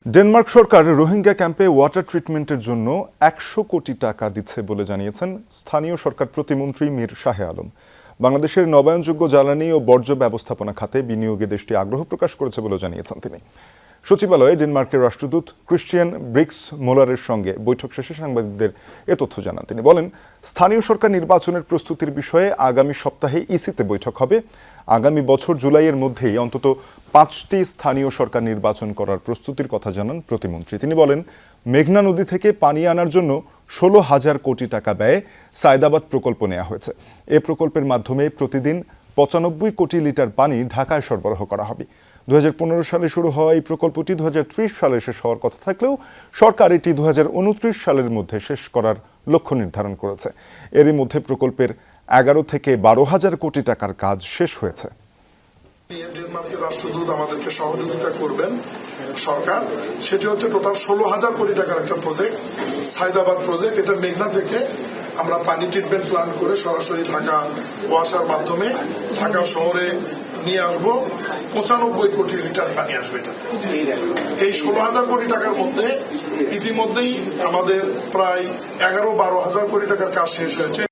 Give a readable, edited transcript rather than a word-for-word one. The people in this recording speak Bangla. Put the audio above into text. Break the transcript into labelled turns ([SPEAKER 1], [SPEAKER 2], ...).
[SPEAKER 1] ডেনমার্ক সরকার রোহিঙ্গা ক্যাম্পে ওয়াটার ট্রিটমেন্টের জন্য ১০০ কোটি টাকা দিচ্ছে বলে জানিয়েছেন স্থানীয় সরকার প্রতিমন্ত্রী মীর শাহে আলম। বাংলাদেশের নবায়নযোগ্য জ্বালানি ও বর্জ্য ব্যবস্থাপনা খাতে বিনিয়োগে দেশটি আগ্রহ প্রকাশ করেছে বলে জানিয়েছেন তিনি। সচিবালয়ে ডেনমার্কের রাষ্ট্রদূত ক্রিশ্চিয়ান ব্রিক্স মোলারের সঙ্গে বৈঠক শেষে সাংবাদিকদের এ তথ্য জানান তিনি। বলেন, স্থানীয় সরকার নির্বাচনের প্রস্তুতির বিষয়ে আগামী সপ্তাহে ইসিতে বৈঠক হবে। আগামী বছর জুলাইয়ের মধ্যেই অন্তত ৫টি স্থানীয় সরকার নির্বাচন করার প্রস্তুতির কথা জানান প্রতিমন্ত্রী। তিনি বলেন, মেঘনা নদী থেকে পানি আনার জন্য ১৬,০০০ কোটি টাকা ব্যয়ে সায়দাবাদ প্রকল্প নেওয়া হয়েছে। এ প্রকল্পের মাধ্যমে প্রতিদিন ৯৫ কোটি লিটার পানি ঢাকায় সরবরাহ করা হবে। ২০১৫ সালে শুরু হওয়া এই প্রকল্পটি ২০৩০ সালে শেষ হওয়ার কথা থাকলেও সরকার এটি ২০২৯ সালের মধ্যে শেষ করার লক্ষ্য নির্ধারণ করেছে। এরই মধ্যে প্রকল্পের ১১ থেকে ১২,০০০ কোটি টাকার কাজ শেষ হয়েছে।
[SPEAKER 2] ডেনমার্কের রাষ্ট্রদূত আমাদেরকে সহযোগিতা করবেন সরকার, সেটি হচ্ছে টোটাল ১৬,০০০ কোটি টাকার একটা প্রজেক্ট, সায়দাবাদ প্রজেক্ট। এটা মেঘনা থেকে আমরা পানি ট্রিটমেন্ট প্ল্যান্ট করে সরাসরি ঢাকা ওয়াসার মাধ্যমে ঢাকা শহরে নিয়ে আসবো। ৯৫ কোটি লিটার পানি আসবে এটাতে। এই ১৬,০০০ কোটি টাকার মধ্যে ইতিমধ্যেই আমাদের প্রায় ১১-১২ হাজার কোটি টাকার কাজ শেষ হয়েছে।